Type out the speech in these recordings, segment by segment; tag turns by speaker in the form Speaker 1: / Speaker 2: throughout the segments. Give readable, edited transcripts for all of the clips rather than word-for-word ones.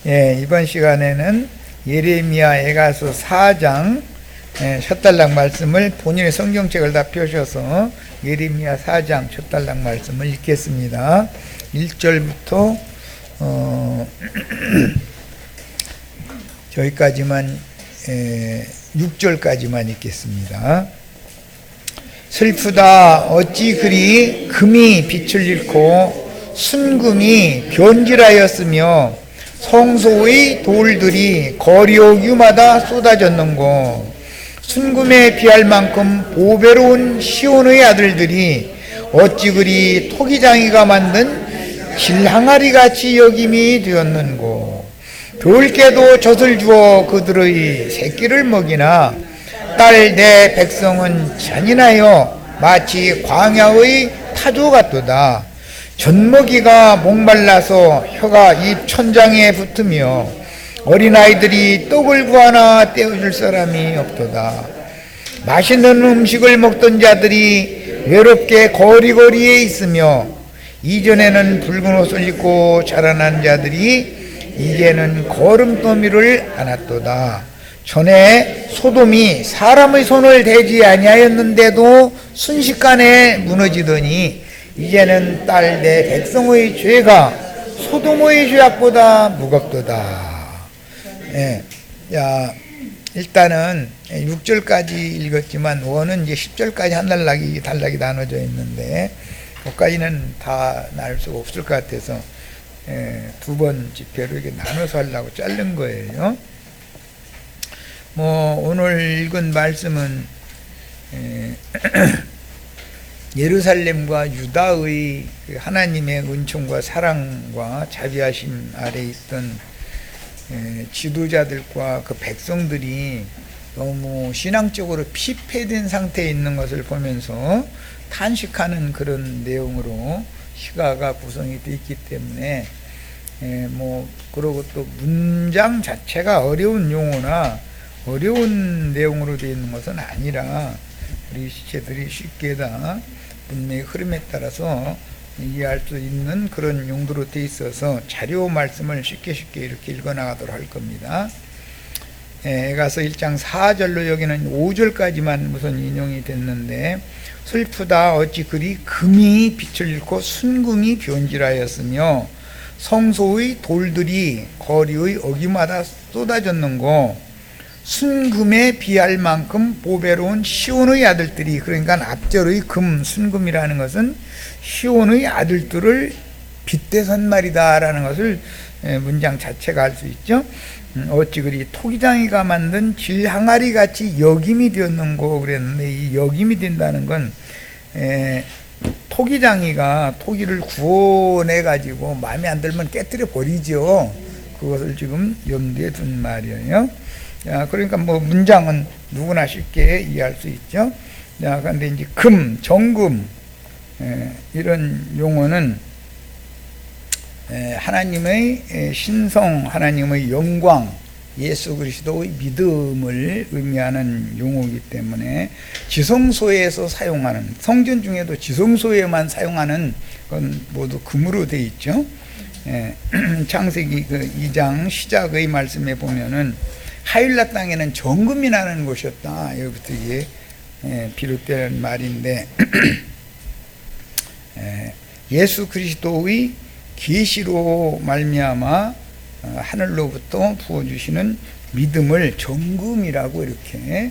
Speaker 1: 이번 시간에는 예레미야 애가서 4장 첫 단락 말씀을 본인의 성경책을 다 펴셔서 예레미야 4장 첫 단락 말씀을 읽겠습니다. 1절부터 저기까지만 6절까지만 읽겠습니다. 슬프다 어찌 그리 금이 빛을 잃고 순금이 변질하였으며 성소의 돌들이 거리오기마다 쏟아졌는고. 순금에 비할 만큼 보배로운 시온의 아들들이 어찌 그리 토기장이가 만든 질항아리같이 여김이 되었는고. 들깨도 젖을 주어 그들의 새끼를 먹이나 딸 내 백성은 잔인하여 마치 광야의 타조 같도다. 젖먹이가 목말라서 혀가 입 천장에 붙으며 어린아이들이 떡을 구하나 떼어줄 사람이 없도다. 맛있는 음식을 먹던 자들이 외롭게 거리거리에 있으며 이전에는 붉은 옷을 입고 자라난 자들이 이제는 거름더미를 안았도다. 전에 소돔이 사람의 손을 대지 아니하였는데도 순식간에 무너지더니 이제는 딸 내 백성의 죄가 소돔의 죄악보다 무겁도다. 일단은 6절까지 읽었지만 원은 이제 10절까지 한 단락이 나눠져 있는데 거기까지는 다 나눌 수가 없을 것 같아서 두 번 집회로 이렇게 나눠서 하려고 자른 거예요. 오늘 읽은 말씀은 예루살렘과 유다의 하나님의 은총과 사랑과 자비하심 아래 있던 지도자들과 그 백성들이 너무 신앙적으로 피폐된 상태에 있는 것을 보면서 탄식하는 그런 내용으로 시가가 구성이 되어 있기 때문에 그러고 또 문장 자체가 어려운 용어나 어려운 내용으로 되어 있는 것은 아니라 우리 시체들이 쉽게 다 문맥의 흐름에 따라서 이해할 수 있는 그런 용도로 되어 있어서 자료 말씀을 쉽게 이렇게 읽어나가도록 할 겁니다. 애가서 1장 4절로 여기는 5절까지만 우선 인용이 됐는데, 슬프다 어찌 그리 금이 빛을 잃고 순금이 변질하였으며 성소의 돌들이 거리의 어기마다 쏟아졌는고. 순금에 비할 만큼 보배로운 시온의 아들들이, 그러니까 앞절의 금, 순금이라는 것은 시온의 아들들을 빗대선 말이다라는 것을 문장 자체가 알 수 있죠. 어찌 그리 토기장이가 만든 질항아리 같이 여김이 되었는고 그랬는데, 이 여김이 된다는 건 토기장이가 토기를 구워내 가지고 마음에 안 들면 깨뜨려 버리죠. 그것을 지금 염두에 둔 말이에요. 그러니까 문장은 누구나 쉽게 이해할 수 있죠. 그런데 이제 금, 정금 이런 용어는 하나님의 신성, 하나님의 영광, 예수 그리스도의 믿음을 의미하는 용어이기 때문에 지성소에서 사용하는, 성전 중에도 지성소에만 사용하는 건 모두 금으로 되어 있죠. 창세기 2장 시작의 말씀에 보면은 하일라 땅에는 정금이 나는 곳이었다. 여기부터 이게 비롯된 말인데 예수 그리스도의 계시로 말미암아 하늘로부터 부어주시는 믿음을 정금이라고 이렇게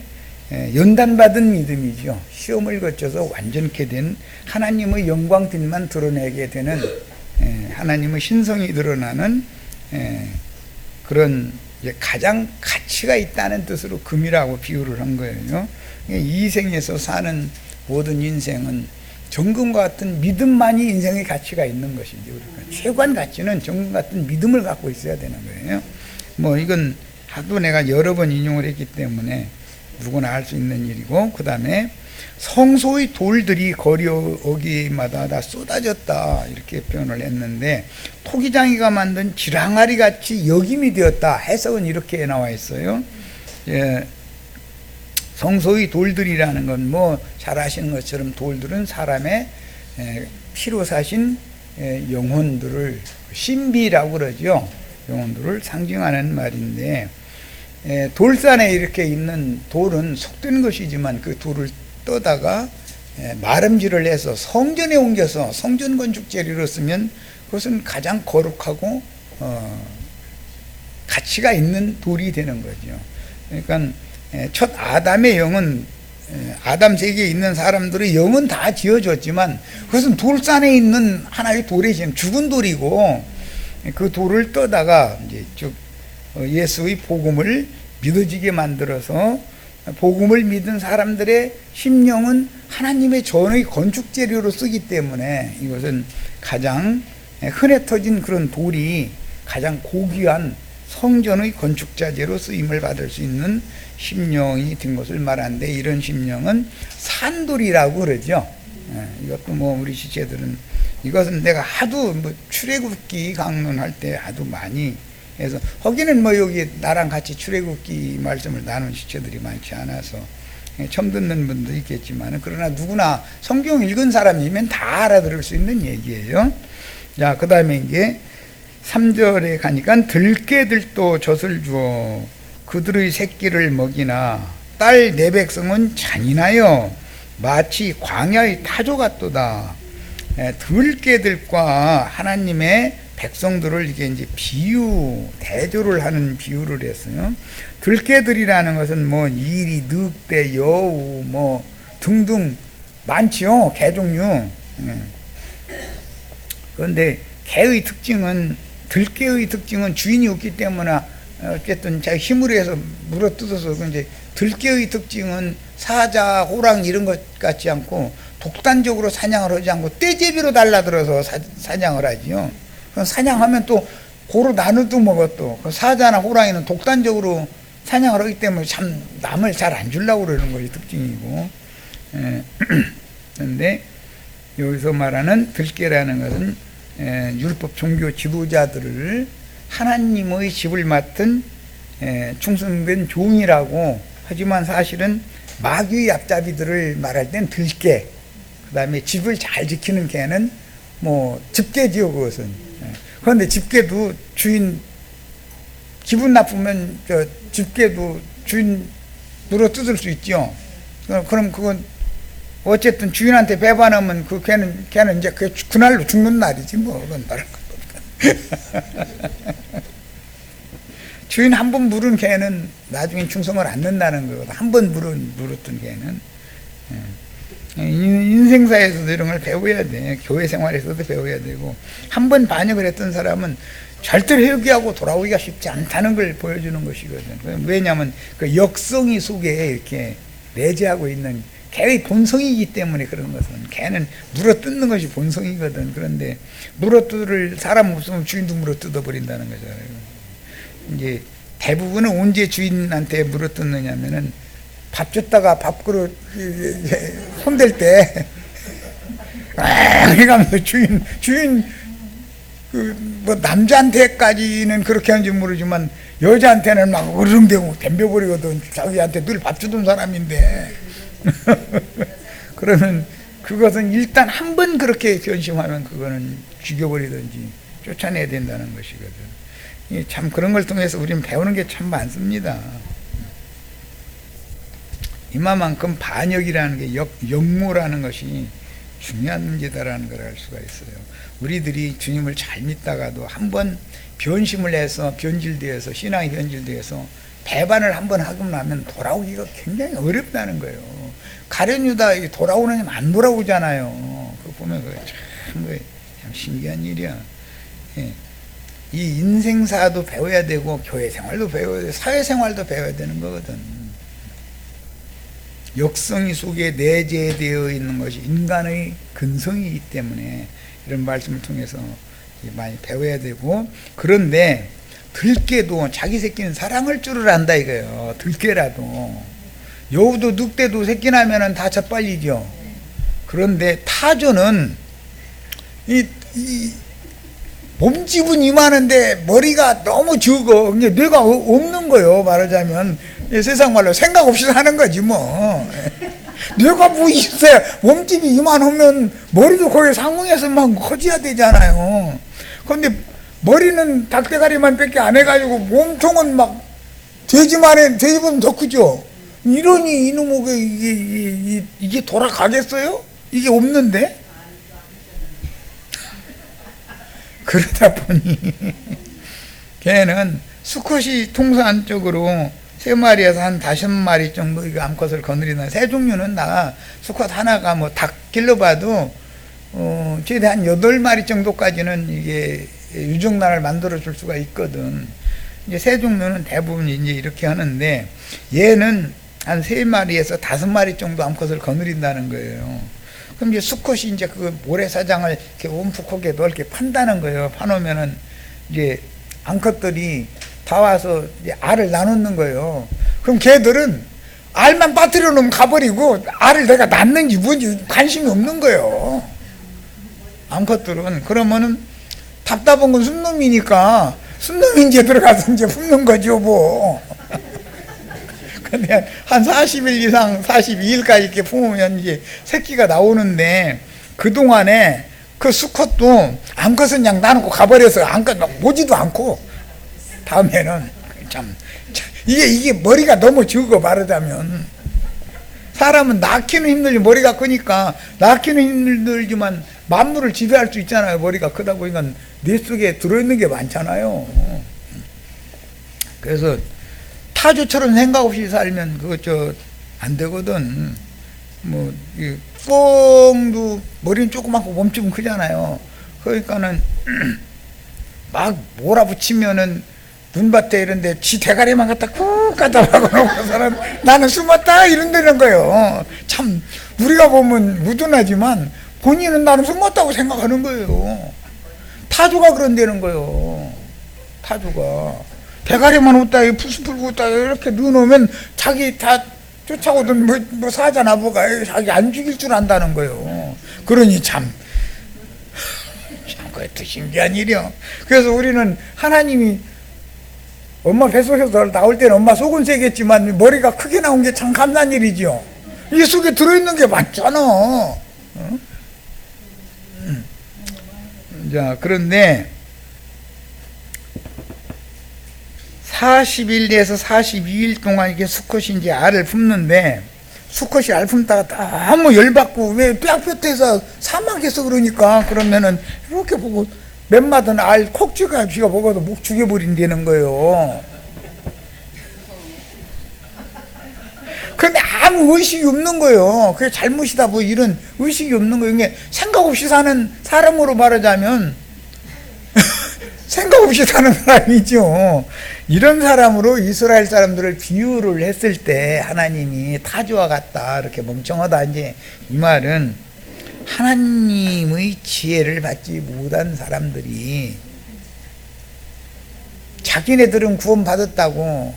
Speaker 1: 연단받은 믿음이죠. 시험을 거쳐서 완전케 된 하나님의 영광들만 드러내게 되는 하나님의 신성이 드러나는 그런 가장 가치가 있다는 뜻으로 금이라고 비유를 한 거예요. 이 생에서 사는 모든 인생은 정금과 같은 믿음만이 인생의 가치가 있는 것이죠. 우리가 최고한 가치는 정금 같은 믿음을 갖고 있어야 되는 거예요. 이건 하도 내가 여러 번 인용을 했기 때문에 누구나 알 수 있는 일이고, 그 다음에 성소의 돌들이 거리 어기마다 다 쏟아졌다 이렇게 표현을 했는데, 토기장이가 만든 지랑아리 같이 여김이 되었다. 해석은 이렇게 나와 있어요. 성소의 돌들이라는 건 잘 아시는 것처럼 돌들은 사람의 피로 사신 영혼들을 신비라고 그러죠. 영혼들을 상징하는 말인데, 돌산에 이렇게 있는 돌은 속된 것이지만 그 돌을 떠다가 마름질을 해서 성전에 옮겨서 성전 건축 재료로 쓰면 그것은 가장 거룩하고 가치가 있는 돌이 되는 거죠. 그러니까 첫 아담의 영은, 아담 세계에 있는 사람들의 영은 다 지어졌지만 그것은 돌산에 있는 하나의 돌이 지금 죽은 돌이고, 그 돌을 떠다가 이제 쭉 예수의 복음을 믿어지게 만들어서 복음을 믿은 사람들의 심령은 하나님의 전의 건축 재료로 쓰기 때문에 이것은 가장 흔해 터진 그런 돌이 가장 고귀한 성전의 건축자재로 쓰임을 받을 수 있는 심령이 된 것을 말하는데, 이런 심령은 산돌이라고 그러죠. 이것도 뭐 우리 지체들은, 이것은 내가 하도 뭐 출애굽기 강론할 때 하도 많이 해서, 거기는 뭐 여기 나랑 같이 출애굽기 말씀을 나눈 지체들이 많지 않아서 처음 듣는 분도 있겠지만, 그러나 누구나 성경 읽은 사람이면 다 알아들을 수 있는 얘기예요. 자, 그 다음에 이제 3절에 가니까 들깨들도 젖을 주어 그들의 새끼를 먹이나 딸 내 백성은 잔인하여 마치 광야의 타조 같도다. 들깨들과 하나님의 백성들을 이게 이제 대조를 하는 비유를 했어요. 들깨들이라는 것은 뭐 이리, 늑대, 여우 뭐 등등 많지요, 개 종류. 그런데 개의 특징은, 들깨의 특징은 주인이 없기 때문에 어쨌든 자기 힘으로 해서 물어뜯어서, 이제 들깨의 특징은 사자, 호랑 이런 것 같지 않고 독단적으로 사냥을 하지 않고 떼제비로 달라들어서 사냥을 하지요. 사냥하면 또 고루 나눠도 먹어. 또 사자나 호랑이는 독단적으로 사냥을 하기 때문에 참 남을 잘 안 주려고 그러는 것이 특징이고, 그런데 여기서 말하는 들깨라는 것은 율법 종교 지도자들을 하나님의 집을 맡은 충성된 종이라고 하지만, 사실은 마귀의 앞잡이들을 말할 땐 들깨, 그 다음에 집을 잘 지키는 개는 뭐 집게지요, 그것은. 그런데 집게도 주인 기분 나쁘면 집게도 주인 물어뜯을 수 있죠. 그럼 그건 어쨌든 주인한테 배반하면 그 걔는 이제 그날로 죽는 날이지 뭐. 그건 다른 것도 주인 한 번 물은 개는 나중에 충성을 않는다는 거거든. 한 번 물었던 개는. 인생사에서도 이런 걸 배워야 돼. 교회 생활에서도 배워야 되고, 한 번 반역을 했던 사람은 절대로 회개하고 돌아오기가 쉽지 않다는 걸 보여주는 것이거든. 왜냐하면 그 역성이 속에 이렇게 내재하고 있는 개의 본성이기 때문에 그런 것은. 개는 물어뜯는 것이 본성이거든. 그런데 물어뜯을 사람 없으면 주인도 물어뜯어 버린다는 거잖아요. 이제 대부분은 언제 주인한테 물어뜯느냐면은 밥 줬다가 밥그릇 손댈 때 해가면서 주인 뭐 남자한테까지는 그렇게 하는지 모르지만 여자한테는 막 으르렁대고 덤벼버리거든. 자기한테 늘 밥 주던 사람인데. 그러면 그것은 일단 한 번 그렇게 변심하면 그거는 죽여버리든지 쫓아내야 된다는 것이거든. 참 그런 걸 통해서 우리는 배우는 게 참 많습니다. 이만큼 반역이라는 게 역모라는 것이 중요한 문제다라는 걸 알 수가 있어요. 우리들이 주님을 잘 믿다가도 한번 변심을 해서 변질되어서, 신앙이 변질되어서 배반을 한번 하고 나면 돌아오기가 굉장히 어렵다는 거예요. 가룟 유다 돌아오느냐면 안 돌아오잖아요. 그거 보면 참 신기한 일이야. 예. 이 인생사도 배워야 되고 교회 생활도 배워야 되고 사회생활도 배워야 되는 거거든. 역성이 속에 내재되어 있는 것이 인간의 근성이기 때문에 이런 말씀을 통해서 많이 배워야 되고, 그런데 들깨도 자기 새끼는 사랑할 줄을 안다 이거예요. 들깨라도. 여우도 늑대도 새끼 나면은 다 젖빨리죠. 그런데 타조는 몸집은 이만한데 머리가 너무 적어. 뇌가 없는 거예요. 말하자면 세상 말로 생각 없이 사는 거지 뭐. 뇌가 뭐 있어요. 몸집이 이만하면 머리도 거기 상응해서 막 커져야 되잖아요. 그런데 머리는 닭대가리만 밖에 안 해가지고 몸통은 막 돼지보다 더 크죠. 이러니 이놈의 이게 돌아가겠어요? 이게 없는데? 그러다 보니 걔는 수컷이 통산적으로 3마리에서 한 5마리 정도 암컷을 거느리는 새 종류는 수컷 하나가 뭐 닭 길러봐도 최대한 8마리 정도까지는 이게 유정란을 만들어 줄 수가 있거든. 이제 새 종류는 대부분 이제 이렇게 하는데 얘는 한 3마리에서 5마리 정도 암컷을 거느린다는 거예요. 그럼 이제 수컷이 이제 그 모래사장을 이렇게 움푹하게 넓게 판다는 거예요. 파놓으면은 이제 암컷들이 다 와서 이제 알을 나누는 거예요. 그럼 걔들은 알만 빠뜨려 놓으면 가버리고 알을 내가 낳는지 뭔지 관심이 없는 거예요. 암컷들은. 그러면은 답답한 건 순놈이니까 순놈이 이제 들어가서 이제 품는 거죠, 뭐. 근데 한 40일 이상, 42일까지 이렇게 품으면 이제 새끼가 나오는데, 그동안에 그 수컷도 암컷은 그냥 나누고 가버려서 암컷 보지도 않고, 다음에는 이게 머리가 너무 적어 말하자면. 사람은 낳기는 힘들지 머리가 크니까 낳기는 힘들지만 만물을 지배할 수 있잖아요. 머리가 크다 보니까 뇌 속에 들어있는 게 많잖아요. 그래서 타조처럼 생각 없이 살면 그거 안 되거든. 뭐 뻥도 머리는 조그맣고 몸집은 크잖아요. 그러니까는 막 몰아붙이면은 눈밭에 이런데 지 대가리만 갖다 쿡 갖다 박아놓고서는 나는 숨었다 이런다는 거예요. 참 우리가 보면 무둔하지만 본인은 나는 숨었다고 생각하는 거예요. 타조가 그런다는 거예요. 타조가 대가리만 웃다 푸스 풀고 웃다 이렇게 넣어놓으면 자기 다 쫓아오던 뭐 사자나 뭐가 자기 안 죽일 줄 안다는 거예요. 그러니 참 그것도 신기한 일이요. 그래서 우리는 하나님이 엄마 뱃속에서 나올 때는 엄마 속은 세겠지만 머리가 크게 나온 게 참 감사한 일이죠. 이 속에 들어있는 게 많잖아. 어? 자, 그런데 40일에서 42일 동안 이게 수컷이 이제 알을 품는데, 수컷이 알 품다가 너무 열받고 왜 뼈뼈에서 사막에서 그러면은 이렇게 보고 몇 마디는 알 콕 찍어야 쥐가 먹어도 목 죽여버린다는 거예요. 그런데 아무 의식이 없는 거예요. 그게 잘못이다 뭐 이런 의식이 없는 거예요. 이게 생각 없이 사는 사람으로 말하자면 생각 없이 사는 사람이죠. 이런 사람으로 이스라엘 사람들을 비유를 했을 때 하나님이 타조와 같다 이렇게 멍청하다 이제 이 말은 하나님의 지혜를 받지 못한 사람들이 자기네들은 구원 받았다고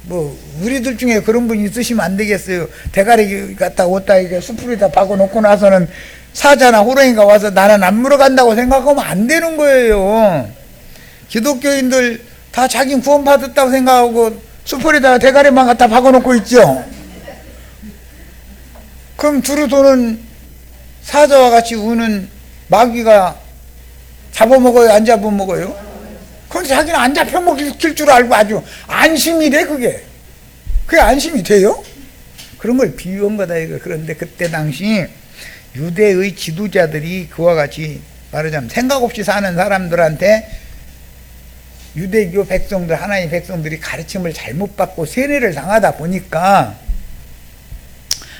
Speaker 1: 뭐 우리들 중에 그런 분이 있으시면 안 되겠어요. 대가리 갖다 옷다 이게 수풀에다 박아놓고 나서는 사자나 호랑이가 와서 나는 안 물어간다고 생각하면 안 되는 거예요. 기독교인들 다 자기 구원 받았다고 생각하고 수풀에다가 대가리만 갖다 박아놓고 있죠. 그럼 두루 도는 사자와 같이 우는 마귀가 잡아먹어요? 안 잡아먹어요? 그런데 자기는 안 잡혀먹힐 줄 알고 아주 안심이 돼. 그게 안심이 돼요? 그런 걸 비유한 거다 이거. 그런데 그때 당시 유대의 지도자들이 그와 같이 말하자면 생각 없이 사는 사람들한테 유대교 백성들, 하나님 백성들이 가르침을 잘못 받고 세뇌를 당하다 보니까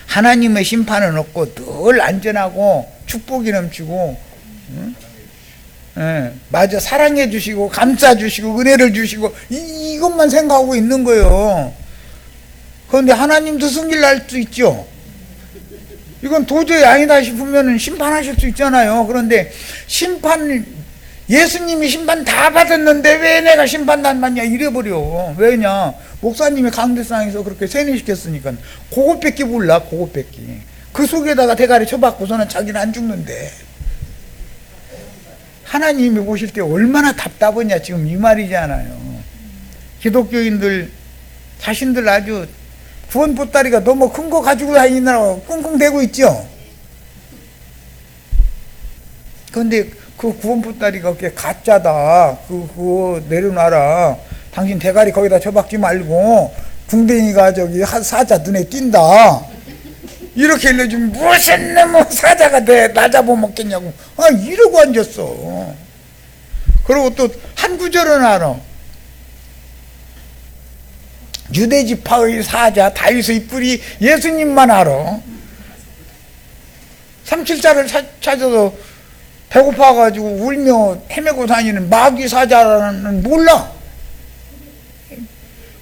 Speaker 1: 하나님의 심판은 없고 늘 안전하고 축복이 넘치고, 응? 예, 맞아, 사랑해 주시고 감싸 주시고 은혜를 주시고 이것만 생각하고 있는 거예요. 그런데 하나님도 승질 날 수 있죠. 이건 도저히 아니다 싶으면 심판하실 수 있잖아요. 그런데 예수님이 심판 다 받았는데 왜 내가 심판 안 받냐 이래버려. 왜냐, 목사님이 강대상에서 그렇게 세뇌시켰으니까. 그것밖에 몰라. 그것밖에. 그 속에다가 대가리 쳐박고서는 자기는 안 죽는데 하나님이 보실 때 얼마나 답답하냐 지금 이 말이잖아요. 기독교인들 자신들 아주 구원 보따리가 너무 큰 거 가지고 다니느라고 끙끙대고 있죠. 그런데 그 구원보따리가 그게 가짜다. 그거 내려놔라. 당신 대가리 거기다 처박지 말고 궁뎅이가 저기 사자 눈에 띈다. 이렇게 일러주면 무슨 놈의 사자가 나 잡아먹겠냐고. 이러고 앉았어. 그리고 또 한 구절은 알아. 유대지파의 사자 다윗의 뿔이 예수님만 알아. 37자를 찾아서 배고파가지고 울며 헤매고 다니는 마귀 사자라는 몰라.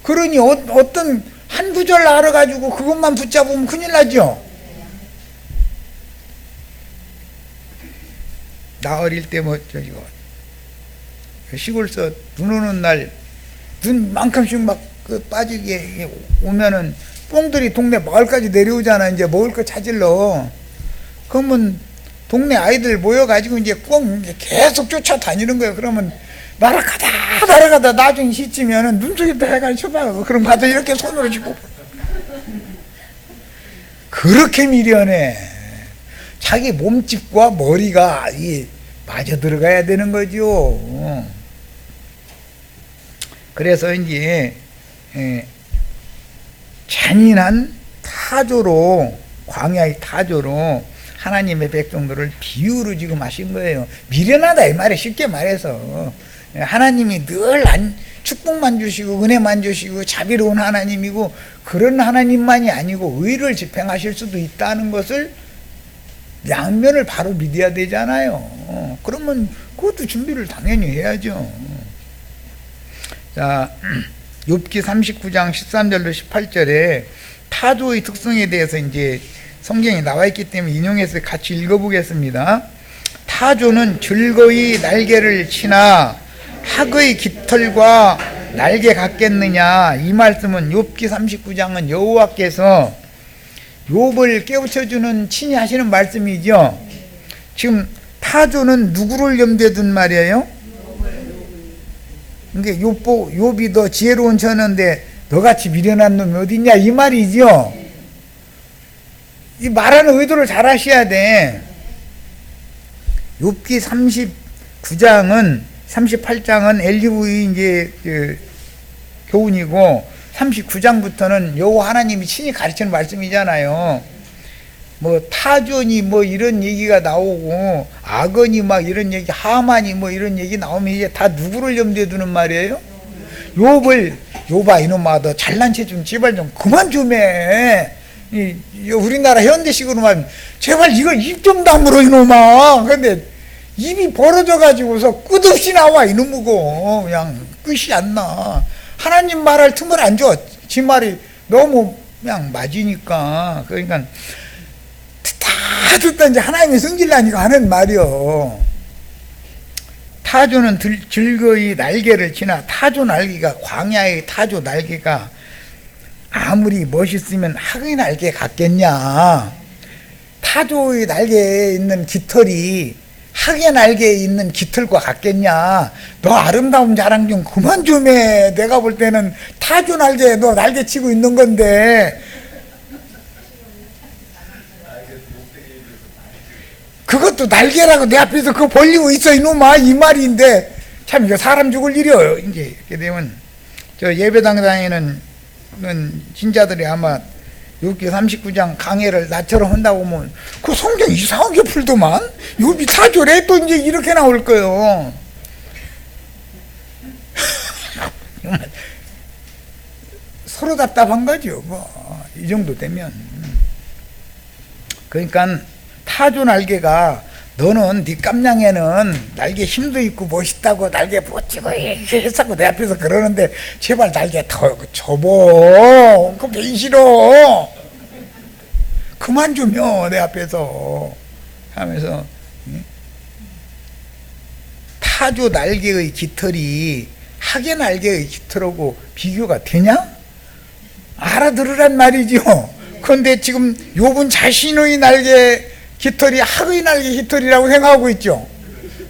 Speaker 1: 그러니 어떤 한 구절 알아가지고 그것만 붙잡으면 큰일 나죠. 나 어릴 때 시골서 눈 오는 날 눈만큼씩 막 빠지게 오면은 뽕들이 동네 마을까지 내려오잖아. 이제 먹을 거 찾으러. 그러면 동네 아이들 모여가지고 이제 꽁 계속 쫓아다니는 거예요. 그러면 날아가다 나중에 시치면은 눈속에다 해가지고 쳐봐요. 그럼 가서 이렇게 손으로 짚고. 그렇게 미련해. 자기 몸집과 머리가 맞아 들어가야 되는 거죠. 그래서 이제 잔인한 타조로, 광야의 타조로 하나님의 백성들을 비유로 지금 하신 거예요. 미련하다 이 말에 쉽게 말해서 하나님이 늘 축복만 주시고 은혜만 주시고 자비로운 하나님이고 그런 하나님만이 아니고 의를 집행하실 수도 있다는 것을 양면을 바로 믿어야 되잖아요. 그러면 그것도 준비를 당연히 해야죠. 자, 욥기 39장 13절로 18절에 타조의 특성에 대해서 이제 성경에 나와 있기 때문에 인용해서 같이 읽어보겠습니다. 타조는 즐거이 날개를 치나 학의 깃털과 날개 같겠느냐. 이 말씀은 욥기 39장은 여호와께서 욥을 깨우쳐주는 친히 하시는 말씀이죠. 지금 타조는 누구를 염두에 둔 말이에요? 그러니까 욥이 너 지혜로운 처녀인데 너같이 미련한 놈이 어딨냐 이 말이죠. 이 말하는 의도를 잘 하셔야 돼. 욥기 38장은 엘리후의 이제 교훈이고 39장부터는 여호와 하나님이 친히 가르치는 말씀이잖아요. 뭐 타존이 뭐 이런 얘기가 나오고 악언이 막 이런 얘기, 하만이 뭐 이런 얘기 나오면 이제 다 누구를 염두에 두는 말이에요? 욥아 이놈아 너 잘난 체 좀 제발 좀 그만 좀 해. 우리나라 현대식으로 말하면 제발 이거 입 좀 다물어 이놈아. 근데 입이 벌어져 가지고서 끝없이 나와 이놈이고 그냥 끝이 안 나. 하나님 말할 틈을 안 줘. 지 말이 너무 그냥 맞으니까. 그러니까 다 듣다 이제 하나님이 성질나니까 하는 말이요. 타조는 즐거이 날개를 치나 타조 날개가 광야의 타조 날개가 아무리 멋있으면 학의 날개 같겠냐. 타조의 날개에 있는 깃털이 학의 날개에 있는 깃털과 같겠냐. 너 아름다운 자랑 좀 그만 좀 해. 내가 볼 때는 타조 날개에 너 날개 치고 있는 건데 그것도 날개라고 내 앞에서 그거 벌리고 있어 이놈아 이 말인데 참 이거 사람 죽을 일이요. 이제 이렇게 되면 저 예배당장에는 신자들이 아마 욥기 39장 강해를 나처럼 한다고 하면 그 성경 이상하게 풀더만 욥이 타조래 또 이제 이렇게 나올 거예요. 서로 답답한 거죠. 뭐 이 정도 되면. 그러니까 타조 날개가 너는 네 깜냥에는 날개 힘도 있고 멋있다고 날개 뻗치고 이렇게 했다고 내 앞에서 그러는데 제발 날개 더 접어. 그거 배기 싫어. 그만 좀요 내 앞에서 하면서. 타조 날개의 깃털이 학의 날개의 깃털하고 비교가 되냐? 알아들으란 말이죠. 그런데 지금 욥은 자신의 날개 깃털이 학의 날개 깃털이라고 생각하고 있죠.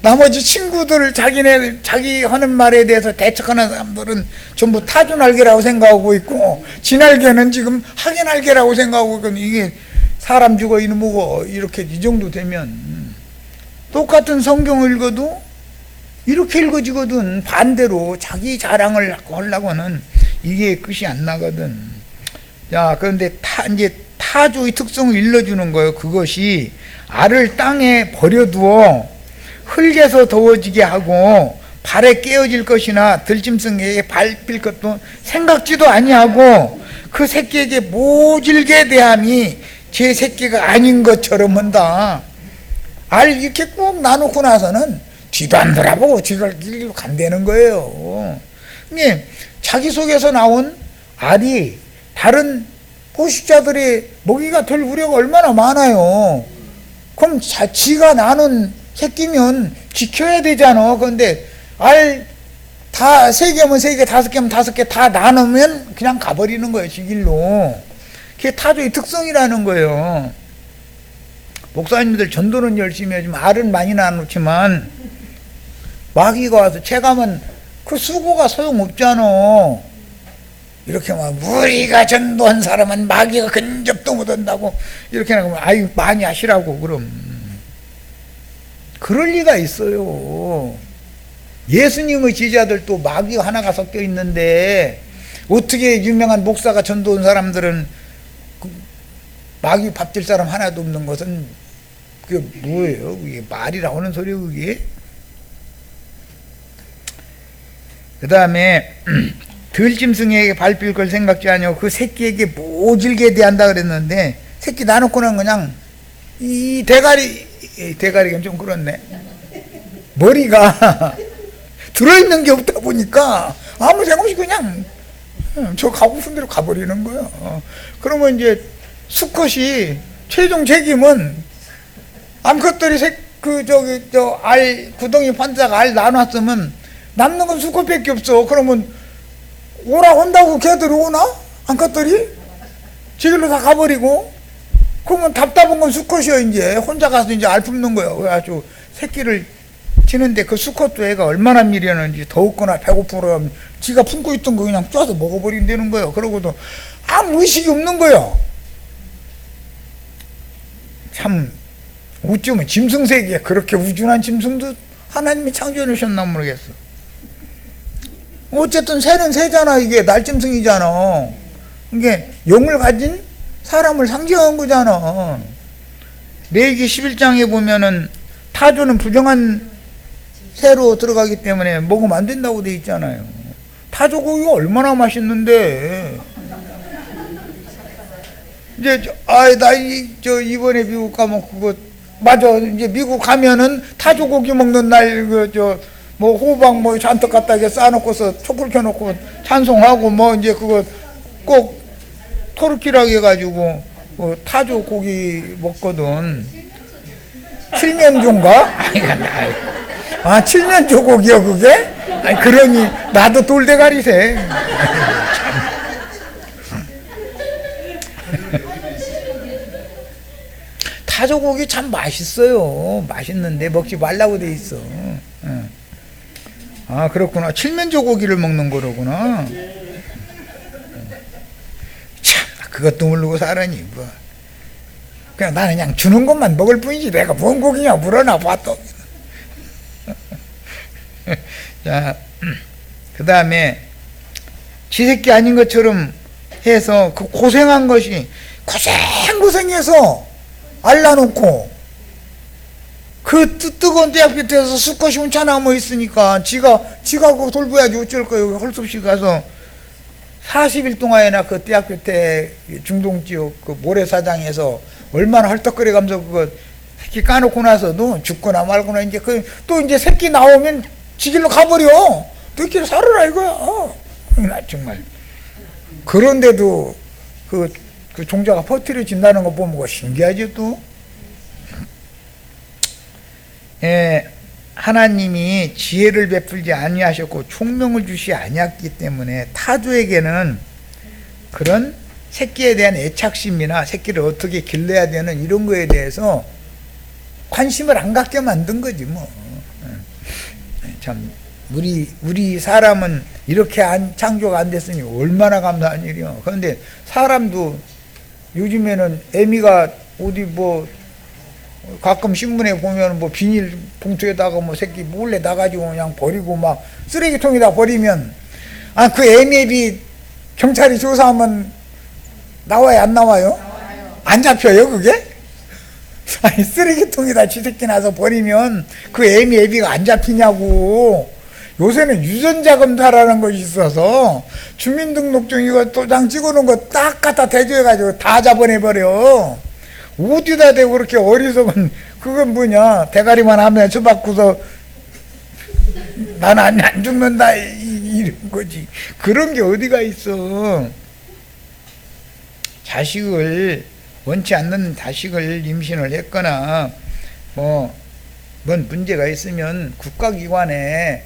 Speaker 1: 나머지 친구들 자기 하는 말에 대해서 대척하는 사람들은 전부 타조 날개라고 생각하고 있고 지 날개는 지금 학의 날개라고 생각하고 있고 이게 사람 죽어 이놈 뭐고 이렇게 이 정도 되면 똑같은 성경을 읽어도 이렇게 읽어지거든. 반대로 자기 자랑을 하려고는 이게 끝이 안 나거든. 자, 그런데 이제 타조의 특성을 일러주는 거예요. 그것이 알을 땅에 버려두어 흙에서 더워지게 하고 발에 깨어질 것이나 들짐승에게 밟힐 것도 생각지도 아니하고 그 새끼에게 모질게 대함이 제 새끼가 아닌 것처럼 한다. 알 이렇게 꼭 나놓고 나서는 뒤도 안 돌아보고 뒤를 길로 간다는 거예요. 이게 자기 속에서 나온 알이 다른 포식자들의 먹이가 될 우려가 얼마나 많아요. 그럼 지가 나눈 새끼면 지켜야 되잖아. 그런데 알 다 3개면 3개, 5개면 5개 다 나누면 그냥 가버리는 거예요. 지 길로. 그게 타조의 특성이라는 거예요. 목사님들 전도는 열심히 하지만 알은 많이 나누지만 마귀가 와서 체감은 그 수고가 소용없잖아. 이렇게 막 우리가 전도한 사람은 마귀가 근접도 못한다고 이렇게 나가면 아유 많이 하시라고. 그럼 그럴 리가 있어요. 예수님의 제자들도 마귀가 하나가 섞여 있는데 어떻게 유명한 목사가 전도한 사람들은 마귀 밥줄 사람 하나도 없는 것은 그게 뭐예요? 그게 말이라고 하는 소리예요. 그게. 그 다음에 들짐승에게 밟힐 걸 생각지 아니하고 그 새끼에게 모질게 대한다 그랬는데 새끼 나놓고는 그냥 이 대가리가 좀 그렇네. 머리가 들어있는 게 없다 보니까 아무 생각 없이 그냥 저 가고 싶은 대로 가버리는 거야. 그러면 이제 수컷이 최종 책임은 암컷들이 알 구덩이 판다가 알 나눴으면 남는 건 수컷밖에 없어. 그러면 오라 온다고 걔들이 오나? 암컷들이? 지길로 다 가버리고. 그러면 답답한 건 수컷이야. 이제 혼자 가서 이제 알 품는 거야. 그래가지고 새끼를 치는데 그 수컷도 애가 얼마나 미련한지 더웠거나 배고프면 지가 품고 있던 거 그냥 쪄서 먹어버린다는 거예요. 그러고도 아무 의식이 없는 거예요. 참 어쩌면 짐승세계에 그렇게 우준한 짐승도 하나님이 창조해 놓으셨나 모르겠어. 어쨌든 새는 새잖아. 이게 날짐승이잖아. 이게 영을 가진 사람을 상징한 거잖아. 레위기 11장에 보면은 타조는 부정한 새로 들어가기 때문에 먹으면 안 된다고 돼 있잖아요. 타조고기가 얼마나 맛있는데. 이제 나 이번에 미국 가면 그거 맞아. 이제 미국 가면은 타조고기 먹는 날 뭐 호박 뭐 잔뜩 갖다 쌓아놓고서 촛불 켜놓고 찬송하고 뭐 이제 그거 꼭 토르키라고 해가지고 타조고기 먹거든. 칠면조인가? 아, 칠면조 고기요 그게? 아니 그러니 나도 돌대가리세. 타조고기 참 맛있어요. 맛있는데 먹지 말라고 돼 있어. 아 그렇구나. 칠면조 고기를 먹는 거로구나. 참 그것도 모르고 살아니 뭐. 그냥 나는 그냥 주는 것만 먹을 뿐이지 내가 뭔 고기냐 물어나 봐도. 자, 그 다음에 지새끼 아닌 것처럼 해서 그 고생한 것이 고생해서 알라놓고 그 뜨거운 대학 밑에서 수컷이 hun차나무 있으니까 지가 그거 돌봐야지 어쩔 거예요. 할 수 없이 가서 40일 동안이나 그 대학 밑에 중동지역 그 모래사장에서 얼마나 헐떡거려 가면서 그거 새끼 까놓고 나서도 죽거나 말거나 이제 또 이제 새끼 나오면 지길로 가버려. 너끼리 살아라 이거야. 나 정말. 그런데도 그 종자가 퍼뜨려진다는 거 보면 신기하죠 또. 하나님이 지혜를 베풀지 아니하셨고 총명을 주시 아니했기 때문에 타조에게는 그런 새끼에 대한 애착심이나 새끼를 어떻게 길러야 되는 이런 거에 대해서 관심을 안 갖게 만든 거지 뭐. 참 우리 사람은 이렇게 창조가 안 됐으니 얼마나 감사한 일이야. 그런데 사람도 요즘에는 애미가 어디 뭐 가끔 신문에 보면 뭐 비닐 봉투에다가 뭐 새끼 몰래 나가지고 그냥 버리고 막 쓰레기통에다 버리면 그 애매비 경찰이 조사하면 나와요 안 나와요? 안 잡혀요 그게? 아니 쓰레기통에다 쥐새끼 나서 버리면 그 애미애비가 안 잡히냐고. 요새는 유전자검사라는 것이 있어서 주민등록증 이거 도장 찍어놓은 거 딱 갖다 대조해가지고 다 잡아내버려. 어디다 대고 그렇게 어리석은, 그건 뭐냐, 대가리만 하면 쳐박고서 나는 안 죽는다 이런 거지. 그런 게 어디가 있어. 자식을, 원치 않는 자식을 임신을 했거나 뭔 문제가 있으면 국가기관에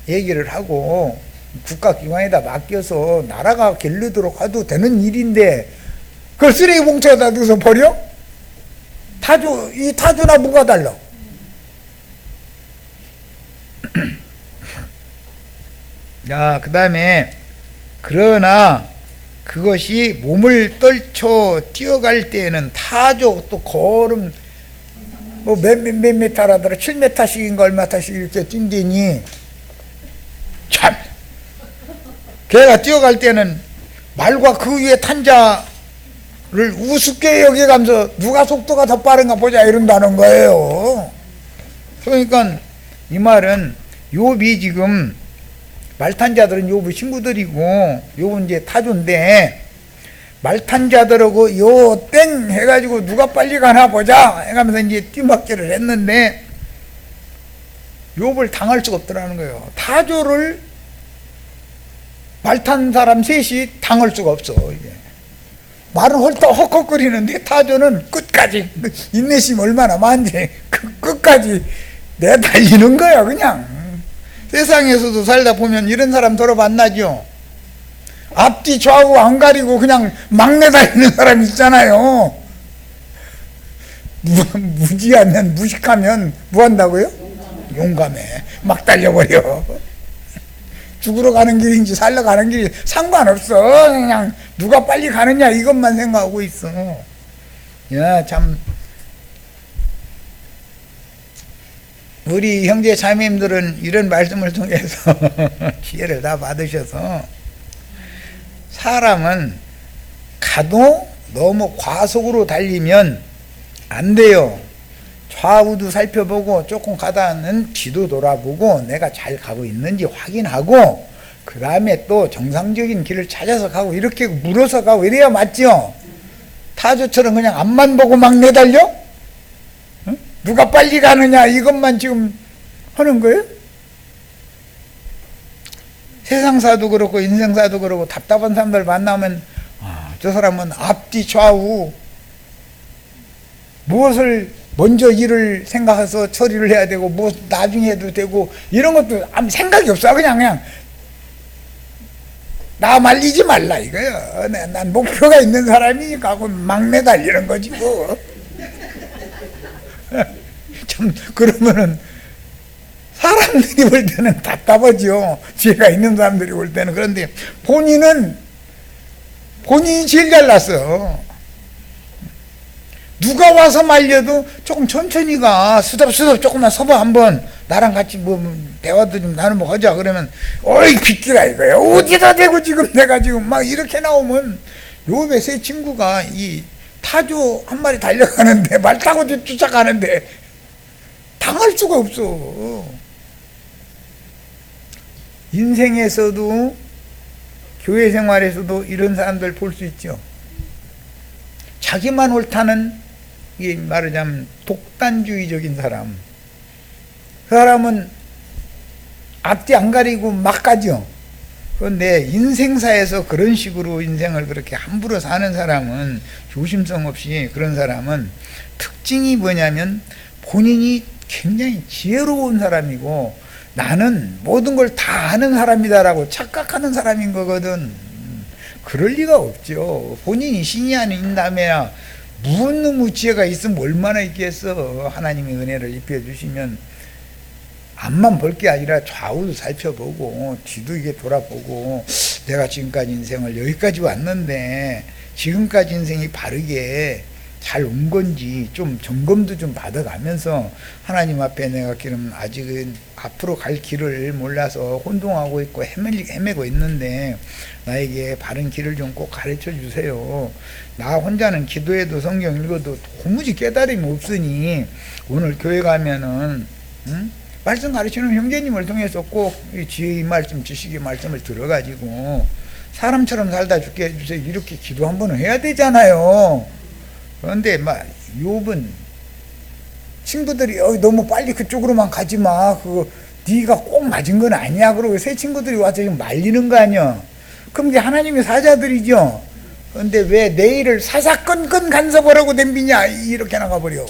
Speaker 1: 얘기를 하고 국가기관에다 맡겨서 나라가 기르도록 해도 되는 일인데 그걸 쓰레기 봉투에다 넣어서 버려? 이 타조나 뭐가 달라? 자, 그 다음에 그러나 그것이 몸을 떨쳐 뛰어갈 때에는 타조 또 걸음 뭐 몇 메타라더라 7m씩인가 얼마씩 이렇게 뛴다니 참 걔가 뛰어갈 때는 말과 그 위에 탄 자를 우습게 여겨가면서 누가 속도가 더 빠른가 보자 이런다는 거예요. 그러니까 이 말은 욥이 지금 말탄 자들은 욥의 친구들이고 욥은 이제 타조인데 말탄 자들하고 요 땡 해가지고 누가 빨리 가나 보자 해가면서 이제 뛰맞기를 했는데 욥을 당할 수가 없더라는 거예요. 타조를 말탄 사람 셋이 당할 수가 없어. 이게 말은 헐떡헉헉거리는데 타조는 끝까지 인내심 얼마나 많지. 끝까지 내달리는 거야 그냥. 세상에서도 살다 보면 이런 사람 더러 만나죠. 앞뒤 좌우 안 가리고 그냥 막 내달리는 사람 있잖아요. 무지하면 무식하면 뭐 한다고요? 용감해. 막 달려버려. 죽으러 가는 길인지 살러 가는 길인지 상관없어. 그냥 누가 빨리 가느냐 이것만 생각하고 있어. 야, 참 우리 형제 자매님들은 이런 말씀을 통해서 지혜를 다 받으셔서 사람은 가도 너무 과속으로 달리면 안 돼요. 좌우도 살펴보고 조금 가다는 뒤도 돌아보고 내가 잘 가고 있는지 확인하고 그 다음에 또 정상적인 길을 찾아서 가고 이렇게 물어서 가고 이래야 맞죠. 타조처럼 그냥 앞만 보고 막 내달려? 응? 누가 빨리 가느냐 이것만 지금 하는 거예요? 세상사도 그렇고 인생사도 그렇고 답답한 사람들 만나면 저 사람은 앞뒤 좌우 무엇을 먼저 일을 생각해서 처리를 해야 되고 뭐 나중에 해도 되고 이런 것도 아무 생각이 없어. 그냥 나 말리지 말라 이거야. 난 목표가 있는 사람이니까 막 매달리는 거지 뭐. 참 그러면은 사람들이 볼 때는 답답하죠. 지혜가 있는 사람들이 볼 때는. 그런데 본인이 제일 잘났어. 누가 와서 말려도 조금 천천히 가. 수덥수덥 조금만 서봐 한번. 나랑 같이 뭐 대화도 좀 나누고 하자. 그러면 어이 빗기라 이거야. 어디다 대고 지금 내가 지금 막 이렇게 나오면 욥의 세 친구가 이 타조 한 마리 달려가는데 말 타고 쫓아가는데 당할 수가 없어. 인생에서도 교회 생활에서도 이런 사람들 볼 수 있죠. 자기만 옳다는, 이게 말하자면 독단주의적인 사람. 그 사람은 앞뒤 안 가리고 막 가죠. 그런데 인생사에서 그런 식으로 인생을 그렇게 함부로 사는 사람은, 조심성 없이 그런 사람은 특징이 뭐냐면 본인이 굉장히 지혜로운 사람이고 나는 모든 걸 다 아는 사람이다라고 착각하는 사람인 거거든. 그럴 리가 없죠. 본인이 신이 아닌다며야 무슨 놈의 지혜가 있으면 얼마나 있겠어. 하나님의 은혜를 입혀주시면 앞만 볼 게 아니라 좌우도 살펴보고 뒤도 이게 돌아보고 내가 지금까지 인생을 여기까지 왔는데 지금까지 인생이 바르게 잘 온 건지 좀 점검도 좀 받아가면서 하나님 앞에 내가 그럼 아직은 앞으로 갈 길을 몰라서 혼동하고 있고 헤매고 있는데 나에게 바른 길을 좀 꼭 가르쳐 주세요. 나 혼자는 기도해도 성경 읽어도 도무지 깨달음이 없으니 오늘 교회 가면은 말씀 가르치는 형제님을 통해서 꼭 지혜의 말씀, 지식의 말씀을 들어가지고 사람처럼 살다 죽게 해주세요. 이렇게 기도 한 번은 해야 되잖아요. 그런데 막 욥은 친구들이 너무 빨리 그쪽으로만 가지 마. 그거 네가 꼭 맞은 건 아니야. 그러고 새 친구들이 와서 지금 말리는 거 아니야. 그럼 이제 하나님의 사자들이죠. 그런데 왜 내일을 사사건건 간섭하라고 덤비냐 이렇게 나가버려.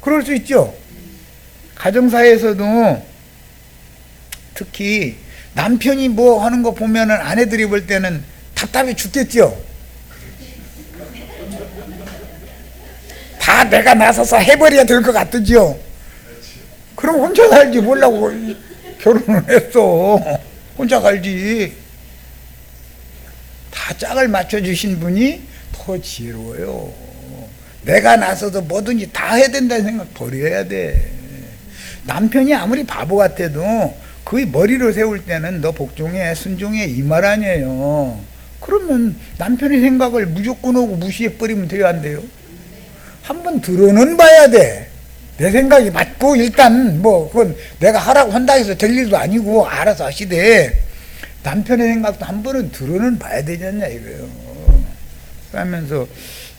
Speaker 1: 그럴 수 있죠. 가정사에서도 특히 남편이 뭐 하는 거 보면은 아내들이 볼 때는 답답해 죽겠죠. 다 내가 나서서 해버려야 될 것 같으죠. 그럼 혼자 살지 뭐라고 결혼을 했어. 혼자 살지. 다 짝을 맞춰주신 분이 더 지혜로워요. 내가 나서서 뭐든지 다 해야 된다는 생각 버려야 돼. 남편이 아무리 바보 같아도 그 머리로 세울 때는 너 복종해 순종해 이 말 아니에요. 그러면 남편의 생각을 무조건 하고 무시해버리면 돼요 안 돼요? 한번 들어는 봐야 돼. 내 생각이 맞고 일단 뭐 그건 내가 하라고 한다 해서 될 일도 아니고 알아서 하시되 남편의 생각도 한 번은 들어는 봐야 되지 않냐 이거예요. 그러면서